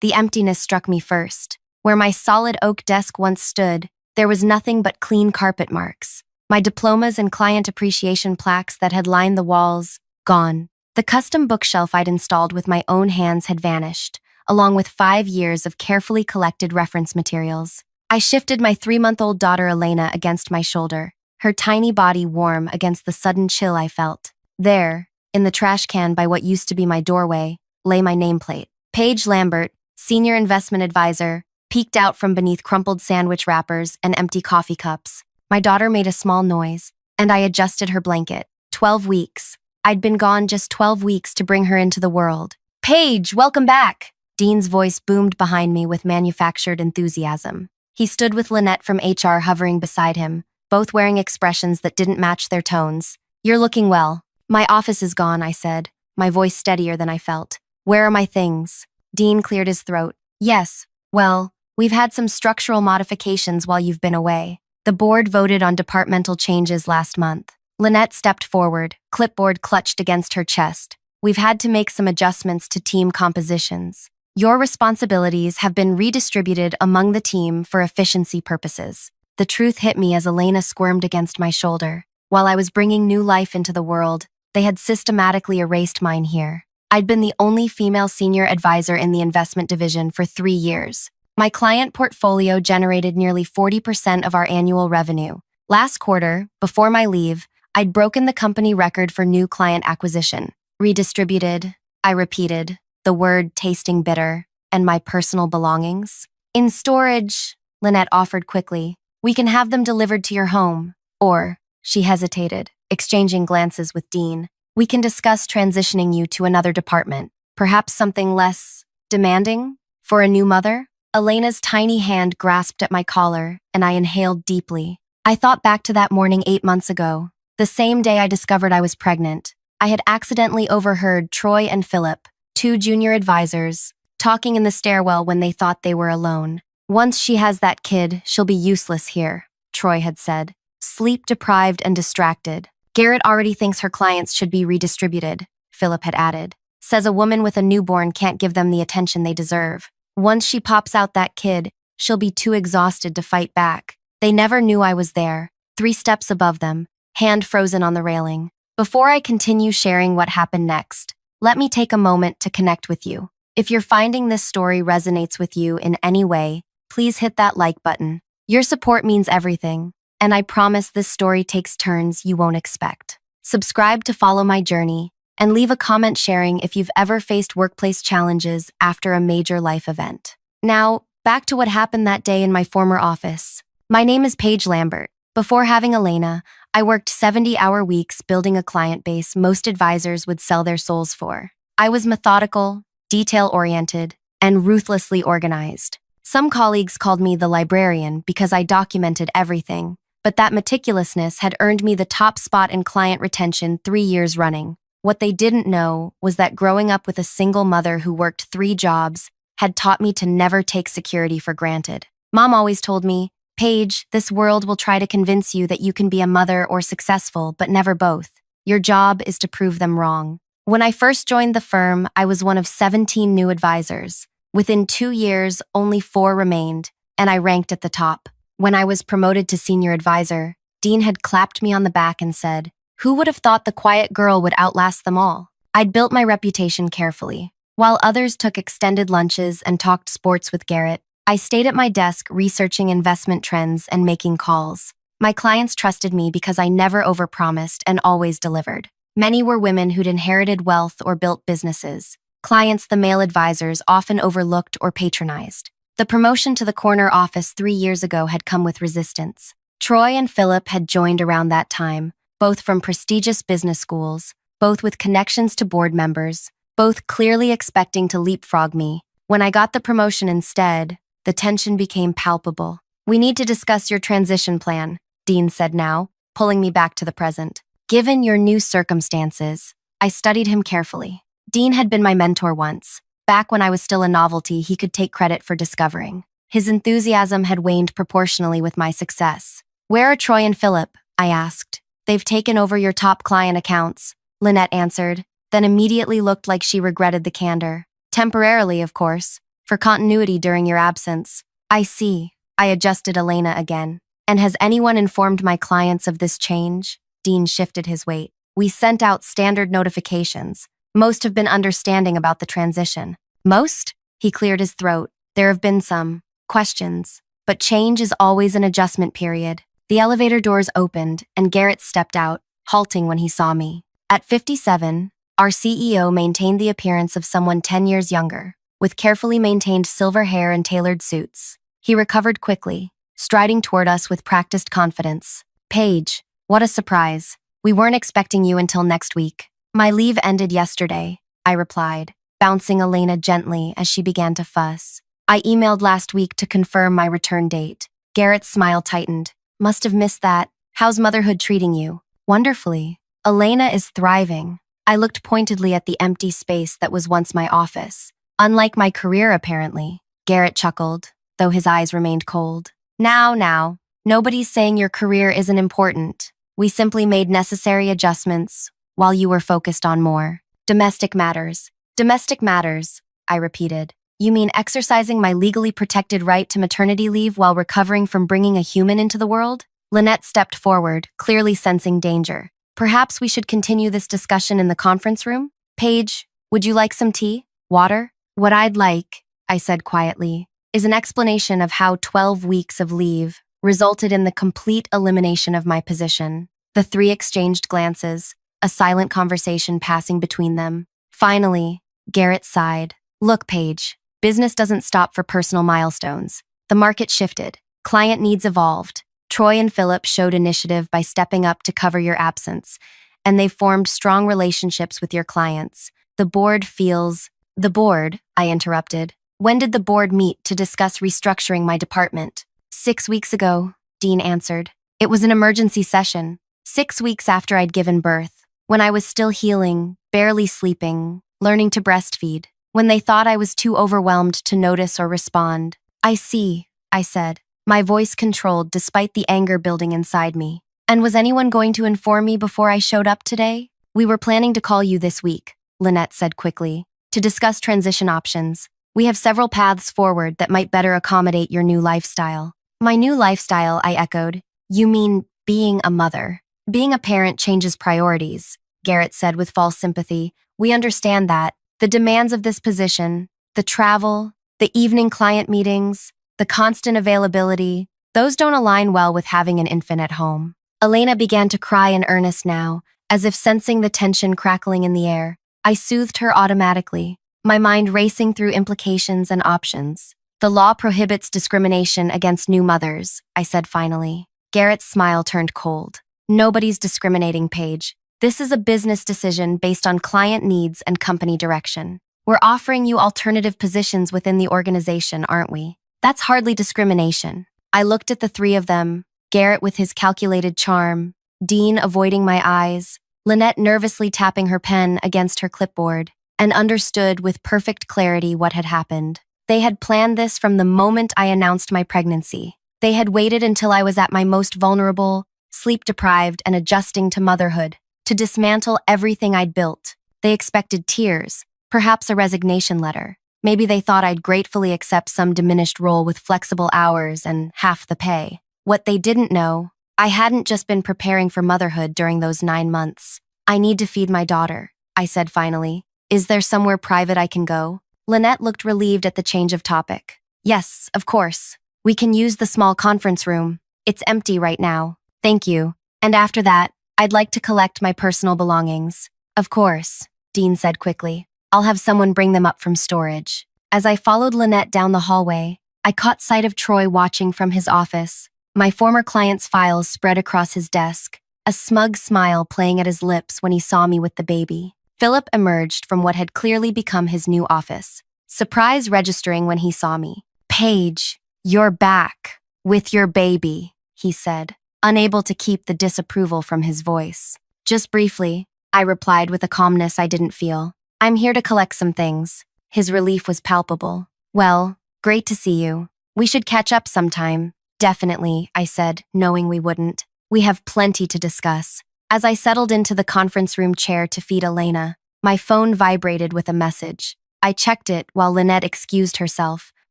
The emptiness struck me first. Where my solid oak desk once stood, there was nothing but clean carpet marks. My diplomas and client appreciation plaques that had lined the walls, gone. The custom bookshelf I'd installed with my own hands had vanished, along with 5 years of carefully collected reference materials. I shifted my 3-month-old daughter Elena against my shoulder, her tiny body warm against the sudden chill I felt. There, in the trash can by what used to be my doorway, lay my nameplate. Paige Lambert, Senior Investment Advisor, peeked out from beneath crumpled sandwich wrappers and empty coffee cups. My daughter made a small noise, and I adjusted her blanket. 12 weeks. I'd been gone just 12 weeks to bring her into the world. "Paige, welcome back!" Dean's voice boomed behind me with manufactured enthusiasm. He stood with Lynette from HR hovering beside him, both wearing expressions that didn't match their tones. "You're looking well." "My office is gone," I said, my voice steadier than I felt. "Where are my things?" Dean cleared his throat. "Yes, well, we've had some structural modifications while you've been away. The board voted on departmental changes last month." Lynette stepped forward, clipboard clutched against her chest. "We've had to make some adjustments to team compositions. Your responsibilities have been redistributed among the team for efficiency purposes." The truth hit me as Elena squirmed against my shoulder. While I was bringing new life into the world, they had systematically erased mine here. I'd been the only female senior advisor in the investment division for 3 years. My client portfolio generated nearly 40% of our annual revenue. Last quarter, before my leave, I'd broken the company record for new client acquisition. "Redistributed," I repeated, the word tasting bitter, "and my personal belongings?" "In storage," Lynette offered quickly. "We can have them delivered to your home. Or," she hesitated, exchanging glances with Dean, "we can discuss transitioning you to another department, perhaps something less demanding for a new mother." Elena's tiny hand grasped at my collar, and I inhaled deeply. I thought back to that morning 8 months ago, the same day I discovered I was pregnant. I had accidentally overheard Troy and Philip, 2 junior advisors, talking in the stairwell when they thought they were alone. "Once she has that kid, she'll be useless here," Troy had said. "Sleep-deprived and distracted. Garrett already thinks her clients should be redistributed," Philip had added. "Says a woman with a newborn can't give them the attention they deserve. Once she pops out that kid, she'll be too exhausted to fight back." They never knew I was there, 3 steps above them, hand frozen on the railing. Before I continue sharing what happened next, let me take a moment to connect with you. If you're finding this story resonates with you in any way, please hit that like button. Your support means everything, and I promise this story takes turns you won't expect. Subscribe to follow my journey, and leave a comment sharing if you've ever faced workplace challenges after a major life event. Now, back to what happened that day in my former office. My name is Paige Lambert. Before having Elena, I worked 70-hour weeks building a client base most advisors would sell their souls for. I was methodical, detail-oriented, and ruthlessly organized. Some colleagues called me the librarian because I documented everything, but that meticulousness had earned me the top spot in client retention 3 years running. What they didn't know was that growing up with a single mother who worked 3 jobs had taught me to never take security for granted. Mom always told me, "Paige, this world will try to convince you that you can be a mother or successful, but never both. Your job is to prove them wrong." When I first joined the firm, I was one of 17 new advisors. Within 2 years, only 4 remained, and I ranked at the top. When I was promoted to senior advisor, Dean had clapped me on the back and said, "Who would have thought the quiet girl would outlast them all?" I'd built my reputation carefully. While others took extended lunches and talked sports with Garrett, I stayed at my desk researching investment trends and making calls. My clients trusted me because I never overpromised and always delivered. Many were women who'd inherited wealth or built businesses. Clients the male advisors often overlooked or patronized. The promotion to the corner office 3 years ago had come with resistance. Troy and Philip had joined around that time, both from prestigious business schools, both with connections to board members, both clearly expecting to leapfrog me. When I got the promotion instead, the tension became palpable. "We need to discuss your transition plan," Dean said now, pulling me back to the present. Given your new circumstances, I studied him carefully. Dean had been my mentor once. Back when I was still a novelty, he could take credit for discovering. His enthusiasm had waned proportionally with my success. "Where are Troy and Philip?" I asked. "They've taken over your top client accounts," Lynette answered, then immediately looked like she regretted the candor. "Temporarily, of course. for continuity during your absence. I see. I adjusted Elena again. And has anyone informed my clients of this change? Dean shifted his weight. We sent out standard notifications. Most have been understanding about the transition. Most? He cleared his throat. There have been some questions. But change is always an adjustment period. The elevator doors opened, and Garrett stepped out, halting when he saw me. At 57, our CEO maintained the appearance of someone 10 years younger, with carefully maintained silver hair and tailored suits. He recovered quickly, striding toward us with practiced confidence. Paige, what a surprise. We weren't expecting you until next week. My leave ended yesterday, I replied, bouncing Elena gently as she began to fuss. I emailed last week to confirm my return date. Garrett's smile tightened. Must have missed that. How's motherhood treating you? Wonderfully. Elena is thriving. I looked pointedly at the empty space that was once my office. Unlike my career, apparently. Garrett chuckled, though his eyes remained cold. Now. Nobody's saying your career isn't important. We simply made necessary adjustments while you were focused on more. Domestic matters. Domestic matters, I repeated. You mean exercising my legally protected right to maternity leave while recovering from bringing a human into the world? Lynette stepped forward, clearly sensing danger. Perhaps we should continue this discussion in the conference room? Paige, would you like some tea? Water? What I'd like, I said quietly, is an explanation of how 12 weeks of leave resulted in the complete elimination of my position. The three exchanged glances, a silent conversation passing between them. Finally, Garrett sighed. Look, Paige, business doesn't stop for personal milestones. The market shifted. Client needs evolved. Troy and Philip showed initiative by stepping up to cover your absence, and they've formed strong relationships with your clients. The board, I interrupted. When did the board meet to discuss restructuring my department? 6 weeks ago, Dean answered. It was an emergency session, 6 weeks after I'd given birth, when I was still healing, barely sleeping, learning to breastfeed, when they thought I was too overwhelmed to notice or respond. I see, I said, my voice controlled despite the anger building inside me. And was anyone going to inform me before I showed up today? We were planning to call you this week, Lynette said quickly, to discuss transition options. We have several paths forward that might better accommodate your new lifestyle. My new lifestyle, I echoed. You mean being a mother? Being a parent changes priorities, Garrett said with false sympathy. We understand that. The demands of this position, the travel, the evening client meetings, the constant availability, those don't align well with having an infant at home. Elena began to cry in earnest now, as if sensing the tension crackling in the air. I soothed her automatically, my mind racing through implications and options. The law prohibits discrimination against new mothers, I said finally. Garrett's smile turned cold. Nobody's discriminating, Paige. This is a business decision based on client needs and company direction. We're offering you alternative positions within the organization, aren't we? That's hardly discrimination. I looked at the three of them, Garrett with his calculated charm, Dean avoiding my eyes, Lynette nervously tapping her pen against her clipboard, and understood with perfect clarity what had happened. They had planned this from the moment I announced my pregnancy. They had waited until I was at my most vulnerable, sleep-deprived, and adjusting to motherhood, to dismantle everything I'd built. They expected tears, perhaps a resignation letter. Maybe they thought I'd gratefully accept some diminished role with flexible hours and half the pay. What they didn't know, I hadn't just been preparing for motherhood during those 9 months. I need to feed my daughter, I said finally. Is there somewhere private I can go? Lynette looked relieved at the change of topic. Yes, of course. We can use the small conference room. It's empty right now. Thank you. And after that, I'd like to collect my personal belongings. Of course, Dean said quickly. I'll have someone bring them up from storage. As I followed Lynette down the hallway, I caught sight of Troy watching from his office, my former client's files spread across his desk, a smug smile playing at his lips when he saw me with the baby. Philip emerged from what had clearly become his new office, surprise registering when he saw me. Paige, you're back, with your baby, he said, unable to keep the disapproval from his voice. Just briefly, I replied with a calmness I didn't feel. I'm here to collect some things. His relief was palpable. Well, great to see you. We should catch up sometime. Definitely, I said, knowing we wouldn't. We have plenty to discuss. As I settled into the conference room chair to feed Elena, my phone vibrated with a message. I checked it while Lynette excused herself,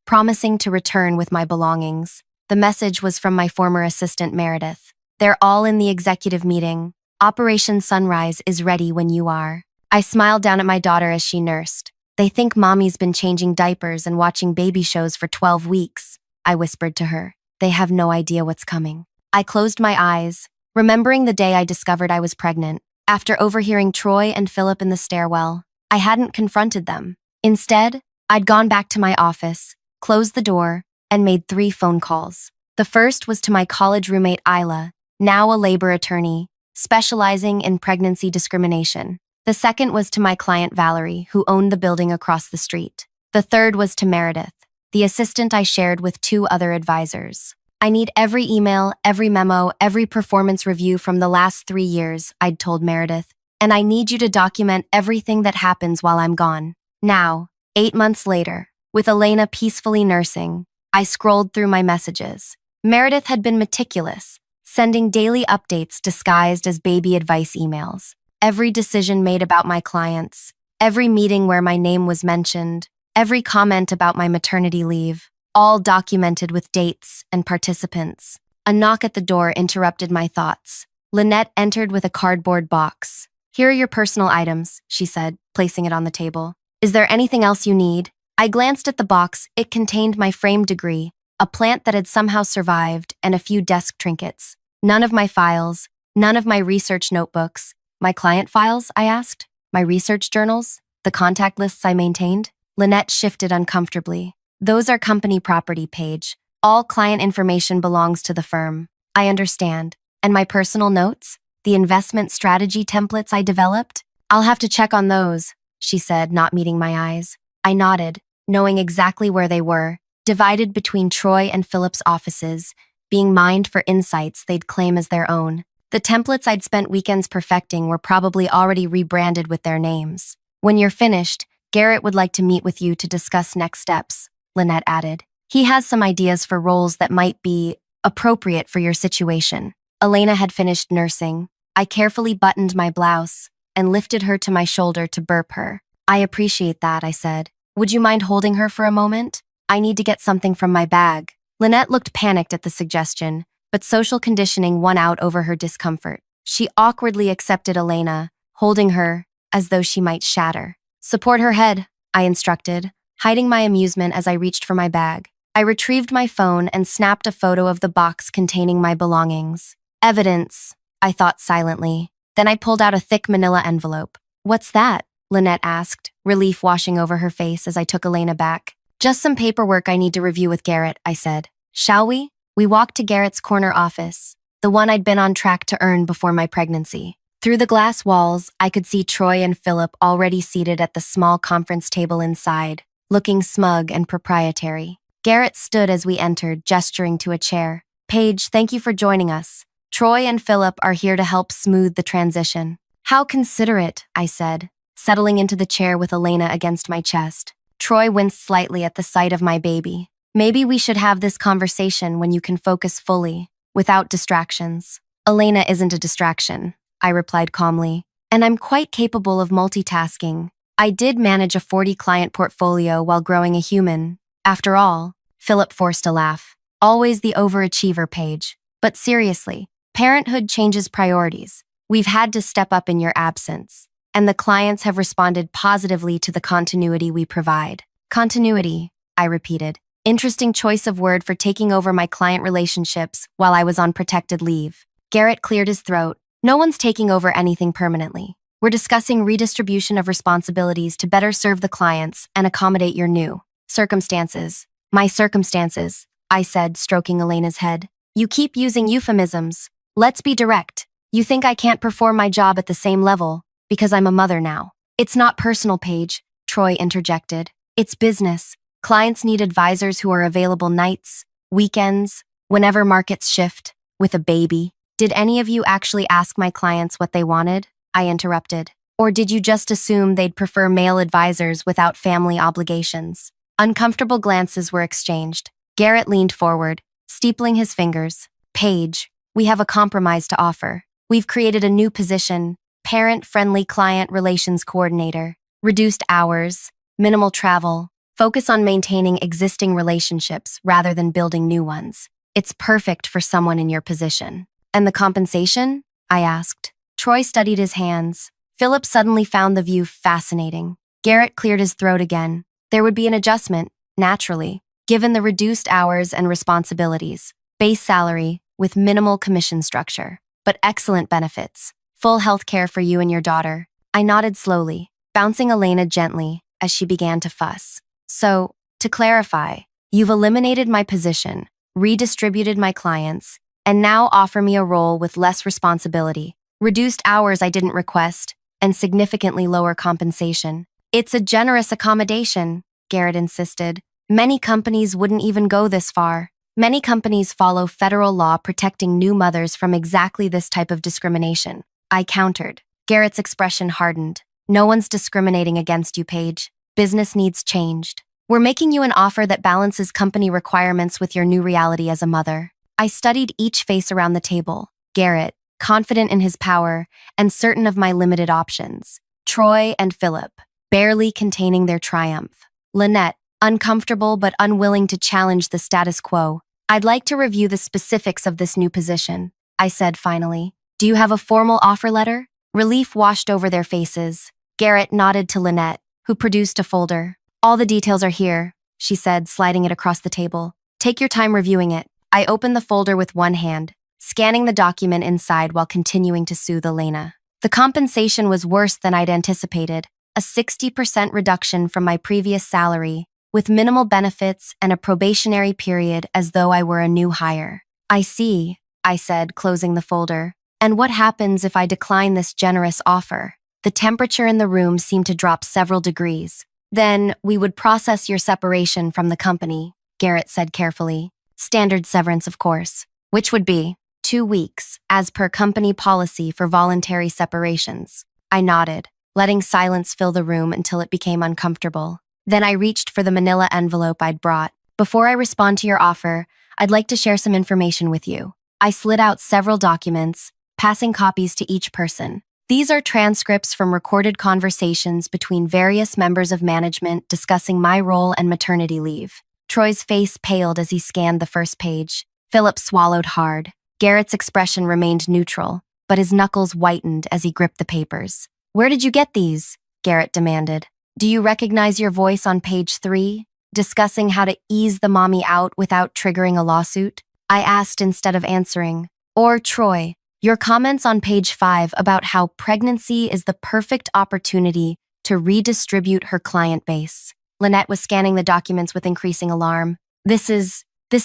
promising to return with my belongings. The message was from my former assistant, Meredith. They're all in the executive meeting. Operation Sunrise is ready when you are. I smiled down at my daughter as she nursed. They think mommy's been changing diapers and watching baby shows for 12 weeks, I whispered to her. They have no idea what's coming. I closed my eyes, remembering the day I discovered I was pregnant. After overhearing Troy and Philip in the stairwell, I hadn't confronted them. Instead, I'd gone back to my office, closed the door, and made 3 phone calls. The first was to my college roommate Isla, now a labor attorney, specializing in pregnancy discrimination. The second was to my client Valerie, who owned the building across the street. The third was to Meredith, the assistant I shared with 2 other advisors. I need every email, every memo, every performance review from the last 3 years, I'd told Meredith, and I need you to document everything that happens while I'm gone. Now, 8 months later, with Elena peacefully nursing, I scrolled through my messages. Meredith had been meticulous, sending daily updates disguised as baby advice emails. Every decision made about my clients, every meeting where my name was mentioned, every comment about my maternity leave, all documented with dates and participants. A knock at the door interrupted my thoughts. Lynette entered with a cardboard box. Here are your personal items, she said, placing it on the table. Is there anything else you need? I glanced at the box. It contained my framed degree, a plant that had somehow survived, and a few desk trinkets. None of my files, none of my research notebooks. My client files, I asked? My research journals? The contact lists I maintained? Lynette shifted uncomfortably. Those are company property, Paige. All client information belongs to the firm. I understand. And my personal notes? The investment strategy templates I developed? I'll have to check on those, she said, not meeting my eyes. I nodded, knowing exactly where they were, divided between Troy and Philip's offices, being mined for insights they'd claim as their own. The templates I'd spent weekends perfecting were probably already rebranded with their names. When you're finished, Garrett would like to meet with you to discuss next steps, Lynette added. He has some ideas for roles that might be appropriate for your situation. Elena had finished nursing. I carefully buttoned my blouse and lifted her to my shoulder to burp her. I appreciate that, I said. Would you mind holding her for a moment? I need to get something from my bag. Lynette looked panicked at the suggestion, but social conditioning won out over her discomfort. She awkwardly accepted Elena, holding her as though she might shatter. Support her head, I instructed, hiding my amusement as I reached for my bag. I retrieved my phone and snapped a photo of the box containing my belongings. Evidence, I thought silently. Then I pulled out a thick manila envelope. What's that? Lynette asked, relief washing over her face as I took Elena back. Just some paperwork I need to review with Garrett, I said. Shall we? We walked to Garrett's corner office, the one I'd been on track to earn before my pregnancy. Through the glass walls, I could see Troy and Philip already seated at the small conference table inside, looking smug and proprietary. Garrett stood as we entered, gesturing to a chair. Paige, thank you for joining us. Troy and Philip are here to help smooth the transition. How considerate, I said, settling into the chair with Elena against my chest. Troy winced slightly at the sight of my baby. Maybe we should have this conversation when you can focus fully, without distractions. Elena isn't a distraction, I replied calmly, and I'm quite capable of multitasking. I did manage a 40-client portfolio while growing a human. After all, Philip forced a laugh. Always the overachiever, Paige. But seriously, parenthood changes priorities. We've had to step up in your absence, and the clients have responded positively to the continuity we provide. Continuity, I repeated. Interesting choice of word for taking over my client relationships while I was on protected leave. Garrett cleared his throat. No one's taking over anything permanently. We're discussing redistribution of responsibilities to better serve the clients and accommodate your new circumstances. My circumstances, I said, stroking Elena's head. You keep using euphemisms. Let's be direct. You think I can't perform my job at the same level because I'm a mother now. It's not personal, Paige, Troy interjected. It's business. Clients need advisors who are available nights, weekends, whenever markets shift, with a baby. Did any of you actually ask my clients what they wanted? I interrupted. Or did you just assume they'd prefer male advisors without family obligations? Uncomfortable glances were exchanged. Garrett leaned forward, steepling his fingers. Paige, we have a compromise to offer. We've created a new position, Parent-Friendly Client Relations Coordinator. Reduced hours, Minimal travel. Focus on maintaining existing relationships rather than building new ones. It's perfect for someone in your position. And the compensation? I asked. Troy studied his hands. Philip suddenly found the view fascinating. Garrett cleared his throat again. There would be an adjustment, naturally, given the reduced hours and responsibilities. Base salary with minimal commission structure, but excellent benefits. Full health care for you and your daughter. I nodded slowly, bouncing Elena gently as she began to fuss. So, to clarify, you've eliminated my position, redistributed my clients, and now offer me a role with less responsibility, reduced hours I didn't request, and significantly lower compensation. It's a generous accommodation, Garrett insisted. Many companies wouldn't even go this far. Many companies follow federal law protecting new mothers from exactly this type of discrimination. I countered. Garrett's expression hardened. No one's discriminating against you, Paige. Business needs changed. We're making you an offer that balances company requirements with your new reality as a mother. I studied each face around the table. Garrett, confident in his power and certain of my limited options. Troy and Philip, barely containing their triumph. Lynette, uncomfortable but unwilling to challenge the status quo. I'd like to review the specifics of this new position, I said finally. Do you have a formal offer letter? Relief washed over their faces. Garrett nodded to Lynette, who produced a folder. All the details are here, she said, sliding it across the table. Take your time reviewing it. I opened the folder with one hand, scanning the document inside while continuing to soothe Elena. The compensation was worse than I'd anticipated, a 60% reduction from my previous salary, with minimal benefits and a probationary period as though I were a new hire. I see, I said, closing the folder. And what happens if I decline this generous offer? The temperature in the room seemed to drop several degrees. Then we would process your separation from the company, Garrett said carefully. Standard severance, of course, which would be 2 weeks, as per company policy for voluntary separations. I nodded, letting silence fill the room until it became uncomfortable. Then I reached for the manila envelope I'd brought. Before I respond to your offer, I'd like to share some information with you. I slid out several documents, passing copies to each person. These are transcripts from recorded conversations between various members of management discussing my role and maternity leave. Troy's face paled as he scanned the first page. Philip swallowed hard. Garrett's expression remained neutral, but his knuckles whitened as he gripped the papers. Where did you get these? Garrett demanded. Do you recognize your voice on page 3, discussing how to ease the mommy out without triggering a lawsuit? I asked instead of answering. Or Troy, your comments on page 5 about how pregnancy is the perfect opportunity to redistribute her client base. Lynette was scanning the documents with increasing alarm. This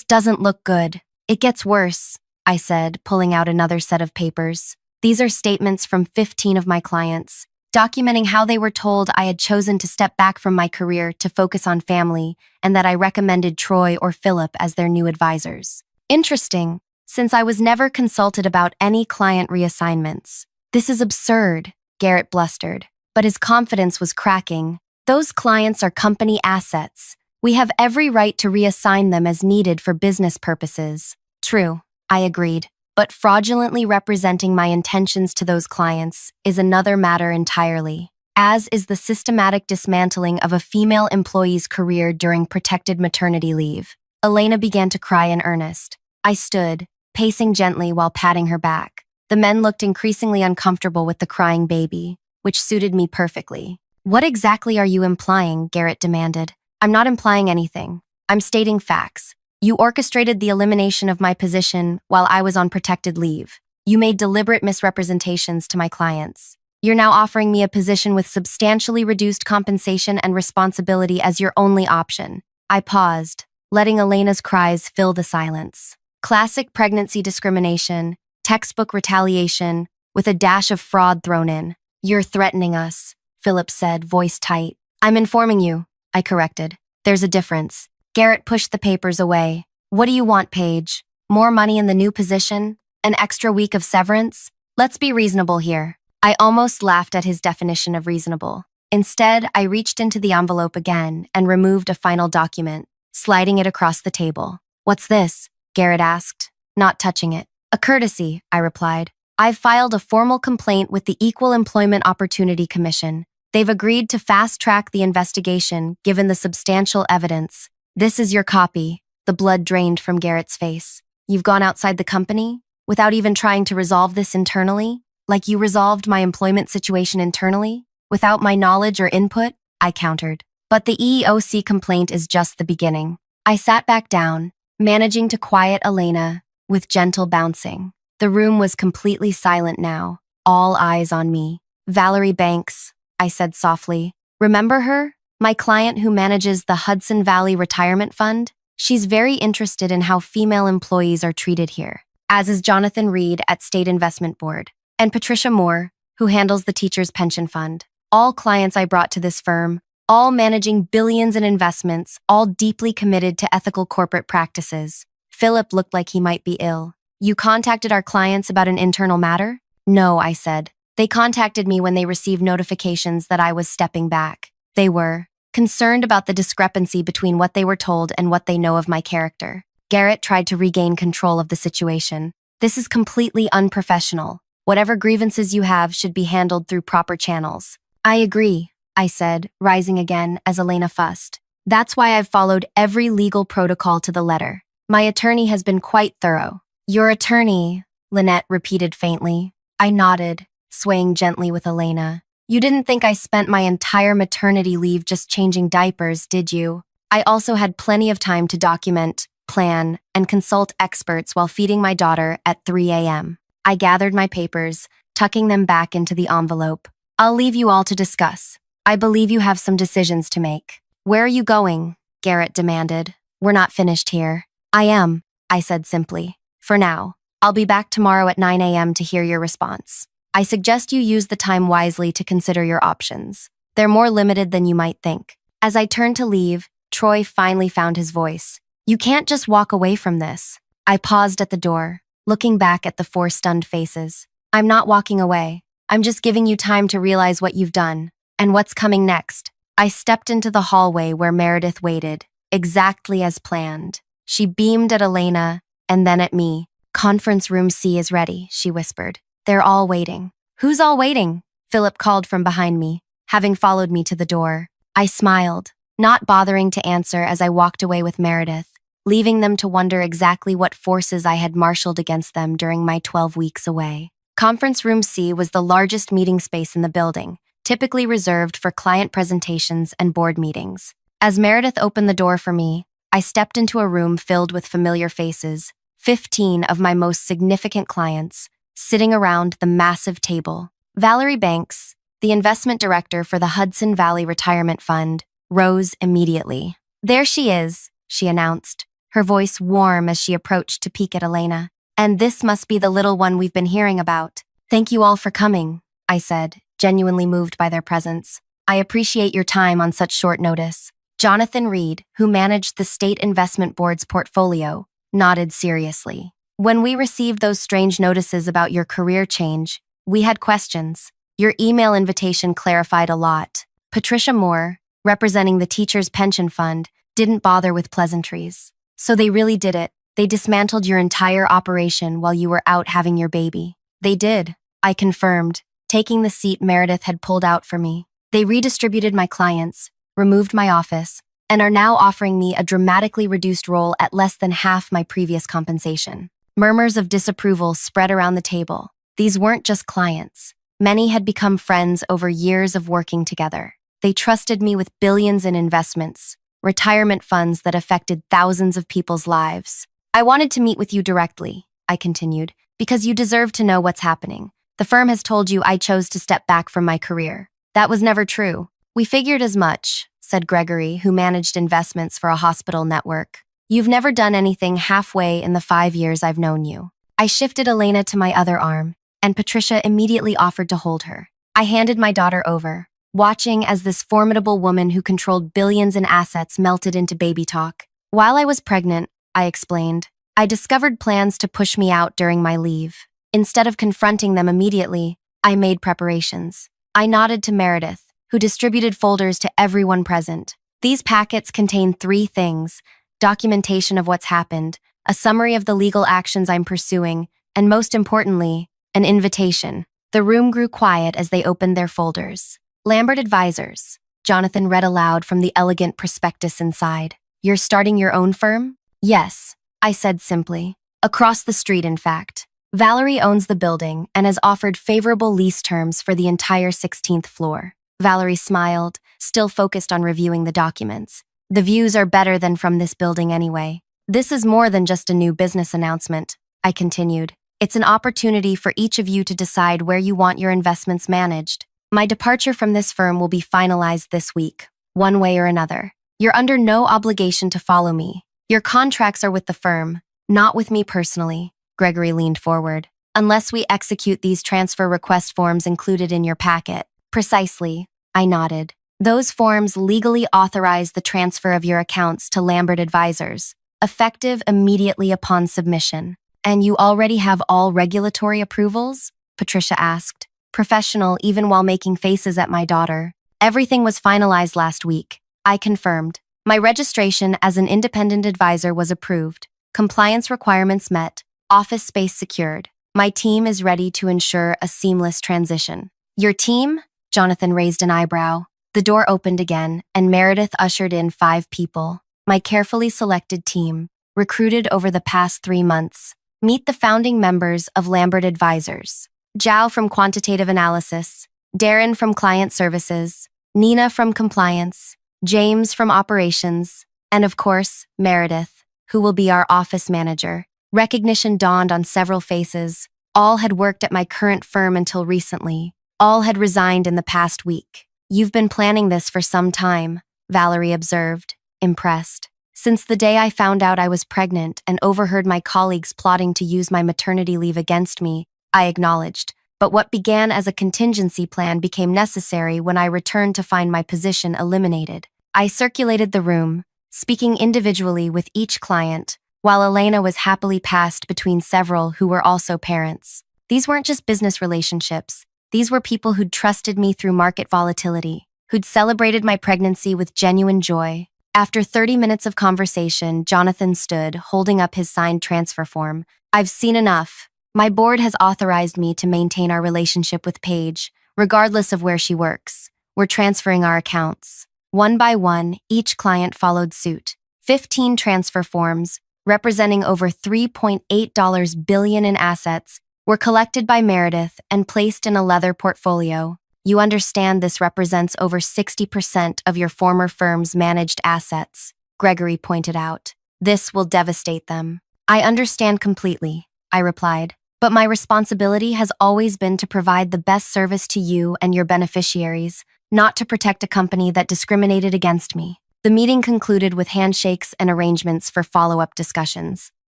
doesn't look good. It gets worse, I said, pulling out another set of papers. These are statements from 15 of my clients, documenting how they were told I had chosen to step back from my career to focus on family and that I recommended Troy or Philip as their new advisors. Interesting, since I was never consulted about any client reassignments. This is absurd, Garrett blustered, but his confidence was cracking. Those clients are company assets. We have every right to reassign them as needed for business purposes. True, I agreed. But fraudulently representing my intentions to those clients is another matter entirely, as is the systematic dismantling of a female employee's career during protected maternity leave. Elena began to cry in earnest. I stood, pacing gently while patting her back. The men looked increasingly uncomfortable with the crying baby, which suited me perfectly. What exactly are you implying? Garrett demanded. I'm not implying anything. I'm stating facts. You orchestrated the elimination of my position while I was on protected leave. You made deliberate misrepresentations to my clients. You're now offering me a position with substantially reduced compensation and responsibility as your only option. I paused, letting Elena's cries fill the silence. Classic pregnancy discrimination, textbook retaliation, with a dash of fraud thrown in. You're threatening us, Philip said, voice tight. I'm informing you, I corrected. There's a difference. Garrett pushed the papers away. What do you want, Paige? More money in the new position? An extra week of severance? Let's be reasonable here. I almost laughed at his definition of reasonable. Instead, I reached into the envelope again and removed a final document, sliding it across the table. What's this? Garrett asked, not touching it. A courtesy, I replied. I've filed a formal complaint with the Equal Employment Opportunity Commission. They've agreed to fast-track the investigation given the substantial evidence. This is your copy. The blood drained from Garrett's face. You've gone outside the company? Without even trying to resolve this internally? Like you resolved my employment situation internally? Without my knowledge or input? I countered. But the EEOC complaint is just the beginning. I sat back down, managing to quiet Elena with gentle bouncing. The room was completely silent now, all eyes on me. Valerie Banks, I said softly. Remember her? My client who manages the Hudson Valley Retirement Fund? She's very interested in how female employees are treated here, as is Jonathan Reed at State Investment Board, and Patricia Moore, who handles the Teachers' Pension Fund. All clients I brought to this firm, all managing billions in investments, all deeply committed to ethical corporate practices. Philip looked like he might be ill. You contacted our clients about an internal matter? No, I said. They contacted me when they received notifications that I was stepping back. They were concerned about the discrepancy between what they were told and what they know of my character. Garrett tried to regain control of the situation. This is completely unprofessional. Whatever grievances you have should be handled through proper channels. I agree, I said, rising again as Elena fussed. That's why I've followed every legal protocol to the letter. My attorney has been quite thorough. Your attorney, Lynette repeated faintly. I nodded, swaying gently with Elena. You didn't think I spent my entire maternity leave just changing diapers, did you? I also had plenty of time to document, plan, and consult experts while feeding my daughter at 3 a.m. I gathered my papers, tucking them back into the envelope. I'll leave you all to discuss. I believe you have some decisions to make. Where are you going? Garrett demanded. We're not finished here. I am, I said simply. For now. I'll be back tomorrow at 9 a.m. to hear your response. I suggest you use the time wisely to consider your options. They're more limited than you might think. As I turned to leave, Troy finally found his voice. You can't just walk away from this. I paused at the door, looking back at the 4 stunned faces. I'm not walking away. I'm just giving you time to realize what you've done and what's coming next. I stepped into the hallway where Meredith waited, exactly as planned. She beamed at Elena and then at me. Conference room C is ready, she whispered. They're all waiting. Who's all waiting? Philip called from behind me, having followed me to the door. I smiled, not bothering to answer as I walked away with Meredith, leaving them to wonder exactly what forces I had marshaled against them during my 12 weeks away. Conference room C was the largest meeting space in the building, typically reserved for client presentations and board meetings. As Meredith opened the door for me, I stepped into a room filled with familiar faces, 15 of my most significant clients, sitting around the massive table. Valerie Banks, the investment director for the Hudson Valley Retirement Fund, rose immediately. There she is, she announced, her voice warm as she approached to peek at Elena. And this must be the little one we've been hearing about. Thank you all for coming, I said, genuinely moved by their presence. I appreciate your time on such short notice. Jonathan Reed, who managed the State Investment Board's portfolio, nodded seriously. When we received those strange notices about your career change, we had questions. Your email invitation clarified a lot. Patricia Moore, representing the Teachers' Pension Fund, didn't bother with pleasantries. So they really did it. They dismantled your entire operation while you were out having your baby. They did, I confirmed, taking the seat Meredith had pulled out for me. They redistributed my clients, removed my office, and are now offering me a dramatically reduced role at less than half my previous compensation. Murmurs of disapproval spread around the table. These weren't just clients. Many had become friends over years of working together. They trusted me with billions in investments, retirement funds that affected thousands of people's lives. I wanted to meet with you directly, I continued, because you deserve to know what's happening. The firm has told you I chose to step back from my career. That was never true. We figured as much, said Gregory, who managed investments for a hospital network. You've never done anything halfway in the 5 years I've known you. I shifted Elena to my other arm, and Patricia immediately offered to hold her. I handed my daughter over, watching as this formidable woman who controlled billions in assets melted into baby talk. While I was pregnant, I explained, I discovered plans to push me out during my leave. Instead of confronting them immediately, I made preparations. I nodded to Meredith, who distributed folders to everyone present. These packets contain 3 things: documentation of what's happened, a summary of the legal actions I'm pursuing, and most importantly, an invitation. The room grew quiet as they opened their folders. Lambert Advisors. Jonathan read aloud from the elegant prospectus inside. You're starting your own firm? Yes, I said simply. Across the street, in fact. Valerie owns the building and has offered favorable lease terms for the entire 16th floor. Valerie smiled, still focused on reviewing the documents. The views are better than from this building anyway. This is more than just a new business announcement, I continued. It's an opportunity for each of you to decide where you want your investments managed. My departure from this firm will be finalized this week, one way or another. You're under no obligation to follow me. Your contracts are with the firm, not with me personally. Gregory leaned forward. Unless we execute these transfer request forms included in your packet. Precisely, I nodded. Those forms legally authorize the transfer of your accounts to Lambert Advisors, effective immediately upon submission. And you already have all regulatory approvals? Patricia asked, professional even while making faces at my daughter. Everything was finalized last week. I confirmed. My registration as an independent advisor was approved. Compliance requirements met. Office space secured. My team is ready to ensure a seamless transition. Your team? Jonathan raised an eyebrow. The door opened again, and Meredith ushered in 5 people. My carefully selected team, recruited over the past 3 months. Meet the founding members of Lambert Advisors. Zhao from Quantitative Analysis, Darren from Client Services, Nina from Compliance, James from Operations, and of course, Meredith, who will be our office manager. Recognition dawned on several faces. All had worked at my current firm until recently. All had resigned in the past week. You've been planning this for some time, Valerie observed, impressed. Since the day I found out I was pregnant and overheard my colleagues plotting to use my maternity leave against me, I acknowledged. But what began as a contingency plan became necessary when I returned to find my position eliminated. I circulated the room, speaking individually with each client, while Elena was happily passed between several who were also parents. These weren't just business relationships. These were people who'd trusted me through market volatility, who'd celebrated my pregnancy with genuine joy. After 30 minutes of conversation, Jonathan stood, holding up his signed transfer form. I've seen enough. My board has authorized me to maintain our relationship with Paige, regardless of where she works. We're transferring our accounts. One by one, each client followed suit. 15 transfer forms, representing over $3.8 billion in assets, were collected by Meredith and placed in a leather portfolio. You understand this represents over 60% of your former firm's managed assets, Gregory pointed out. This will devastate them. I understand completely, I replied, but my responsibility has always been to provide the best service to you and your beneficiaries, not to protect a company that discriminated against me. The meeting concluded with handshakes and arrangements for follow-up discussions.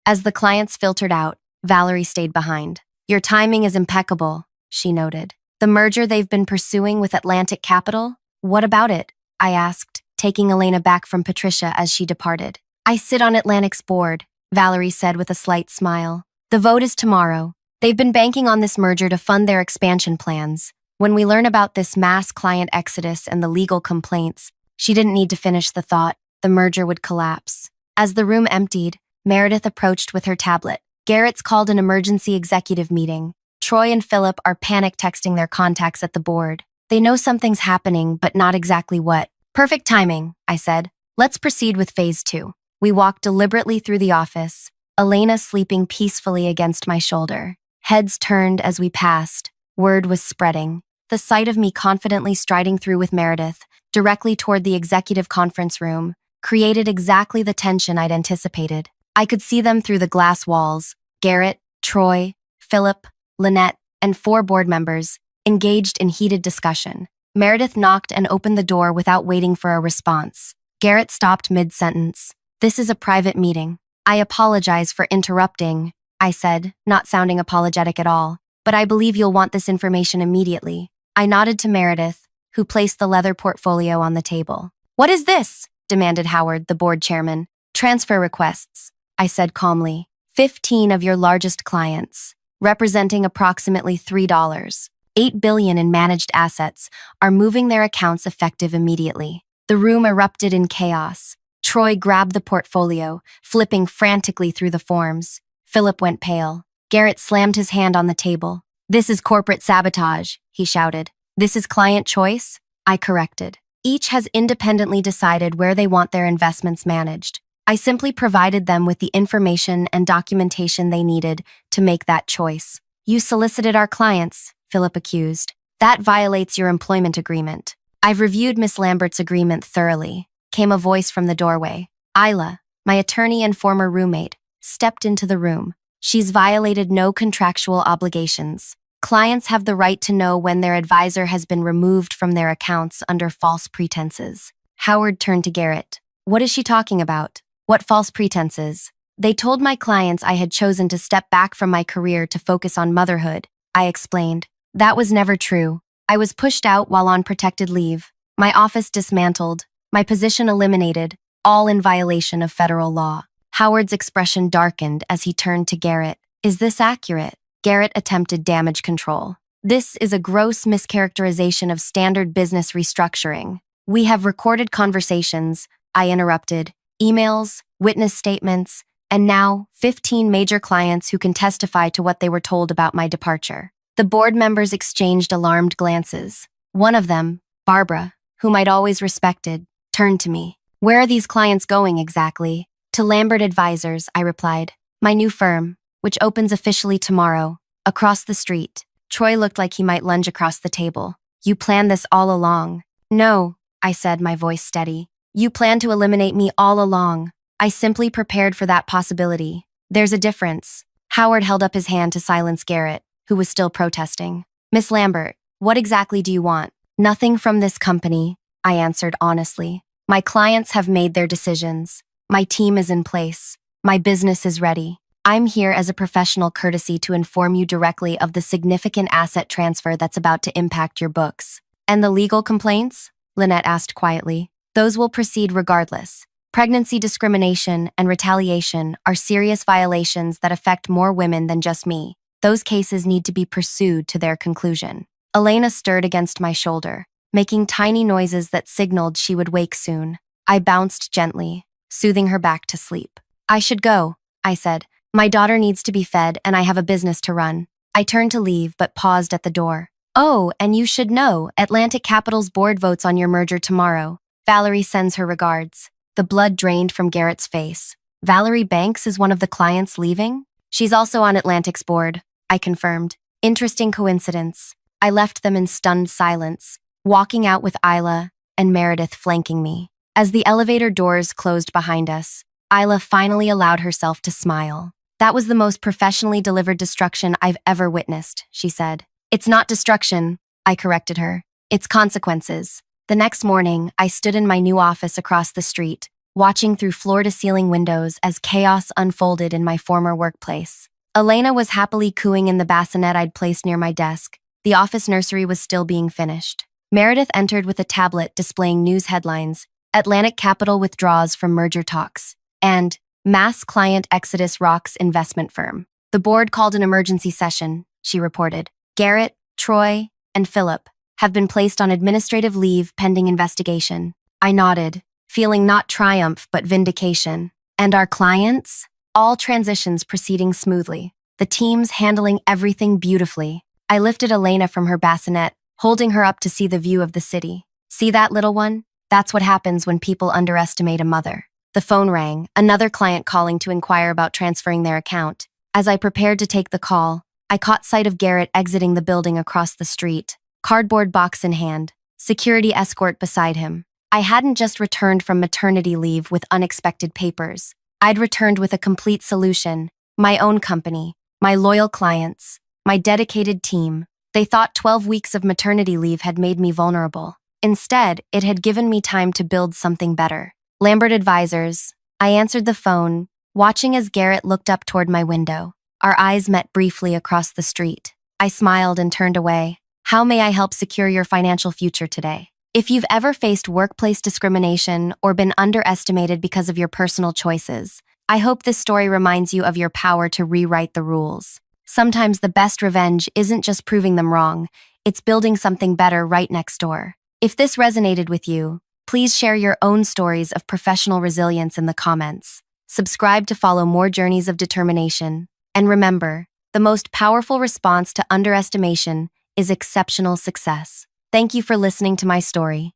As the clients filtered out, Valerie stayed behind. Your timing is impeccable, she noted. The merger they've been pursuing with Atlantic Capital? What about it? I asked, taking Elena back from Patricia as she departed. I sit on Atlantic's board, Valerie said with a slight smile. The vote is tomorrow. They've been banking on this merger to fund their expansion plans. When we learn about this mass client exodus and the legal complaints, she didn't need to finish the thought. The merger would collapse. As the room emptied, Meredith approached with her tablet. Garrett's called an emergency executive meeting. Troy and Philip are panic texting their contacts at the board. They know something's happening, but not exactly what. Perfect timing, I said. Let's proceed with phase 2. We walked deliberately through the office, Elena sleeping peacefully against my shoulder. Heads turned as we passed. Word was spreading. The sight of me confidently striding through with Meredith, directly toward the executive conference room, created exactly the tension I'd anticipated. I could see them through the glass walls. Garrett, Troy, Philip, Lynette, and 4 board members, engaged in heated discussion. Meredith knocked and opened the door without waiting for a response. Garrett stopped mid-sentence. This is a private meeting. I apologize for interrupting, I said, not sounding apologetic at all. But I believe you'll want this information immediately. I nodded to Meredith, who placed the leather portfolio on the table. What is this? Demanded Howard, the board chairman. Transfer requests, I said calmly. 15 of your largest clients, representing approximately $8 billion in managed assets, are moving their accounts effective immediately. The room erupted in chaos. Troy grabbed the portfolio, flipping frantically through the forms. Philip went pale. Garrett slammed his hand on the table. This is corporate sabotage, he shouted. This is client choice? I corrected. Each has independently decided where they want their investments managed. I simply provided them with the information and documentation they needed to make that choice. You solicited our clients, Philip accused. That violates your employment agreement. I've reviewed Miss Lambert's agreement thoroughly, came a voice from the doorway. Isla, my attorney and former roommate, stepped into the room. She's violated no contractual obligations. Clients have the right to know when their advisor has been removed from their accounts under false pretenses. Howard turned to Garrett. What is she talking about? What false pretenses? They told my clients I had chosen to step back from my career to focus on motherhood, I explained. That was never true. I was pushed out while on protected leave, my office dismantled, my position eliminated, all in violation of federal law. Howard's expression darkened as he turned to Garrett. Is this accurate? Garrett attempted damage control. This is a gross mischaracterization of standard business restructuring. We have recorded conversations, I interrupted, emails, witness statements, and now 15 major clients who can testify to what they were told about my departure. The board members exchanged alarmed glances. One of them, Barbara, whom I'd always respected, turned to me. Where are these clients going exactly? To Lambert Advisors, I replied. My new firm, which opens officially tomorrow, across the street. Troy looked like he might lunge across the table. You planned this all along. No, I said, my voice steady. You planned to eliminate me all along. I simply prepared for that possibility. There's a difference. Howard held up his hand to silence Garrett, who was still protesting. Miss Lambert, what exactly do you want? Nothing from this company, I answered honestly. My clients have made their decisions. My team is in place. My business is ready. I'm here as a professional courtesy to inform you directly of the significant asset transfer that's about to impact your books. And the legal complaints? Lynette asked quietly. Those will proceed regardless. Pregnancy discrimination and retaliation are serious violations that affect more women than just me. Those cases need to be pursued to their conclusion. Elena stirred against my shoulder, making tiny noises that signaled she would wake soon. I bounced gently, soothing her back to sleep. I should go, I said. My daughter needs to be fed and I have a business to run. I turned to leave but paused at the door. Oh, and you should know, Atlantic Capital's board votes on your merger tomorrow. Valerie sends her regards. The blood drained from Garrett's face. Valerie Banks is one of the clients leaving? She's also on Atlantic's board, I confirmed. Interesting coincidence. I left them in stunned silence, walking out with Isla and Meredith flanking me. As the elevator doors closed behind us, Isla finally allowed herself to smile. That was the most professionally delivered destruction I've ever witnessed, she said. It's not destruction, I corrected her. It's consequences. The next morning, I stood in my new office across the street, watching through floor-to-ceiling windows as chaos unfolded in my former workplace. Elena was happily cooing in the bassinet I'd placed near my desk. The office nursery was still being finished. Meredith entered with a tablet displaying news headlines, Atlantic Capital withdraws from merger talks, and Mass Client Exodus Rocks Investment Firm. The board called an emergency session, she reported. Garrett, Troy, and Philip have been placed on administrative leave pending investigation. I nodded, feeling not triumph but vindication. And our clients? All transitions proceeding smoothly. The teams handling everything beautifully. I lifted Elena from her bassinet, holding her up to see the view of the city. See that, little one? That's what happens when people underestimate a mother. The phone rang, another client calling to inquire about transferring their account. As I prepared to take the call, I caught sight of Garrett exiting the building across the street, cardboard box in hand, security escort beside him. I hadn't just returned from maternity leave with unexpected papers. I'd returned with a complete solution, my own company, my loyal clients, my dedicated team. They thought 12 weeks of maternity leave had made me vulnerable. Instead, it had given me time to build something better. Lambert Advisors. I answered the phone, watching as Garrett looked up toward my window. Our eyes met briefly across the street. I smiled and turned away. How may I help secure your financial future today? If you've ever faced workplace discrimination or been underestimated because of your personal choices, I hope this story reminds you of your power to rewrite the rules. Sometimes the best revenge isn't just proving them wrong, it's building something better right next door. If this resonated with you, please share your own stories of professional resilience in the comments. Subscribe to follow more journeys of determination. And remember, the most powerful response to underestimation is exceptional success. Thank you for listening to my story.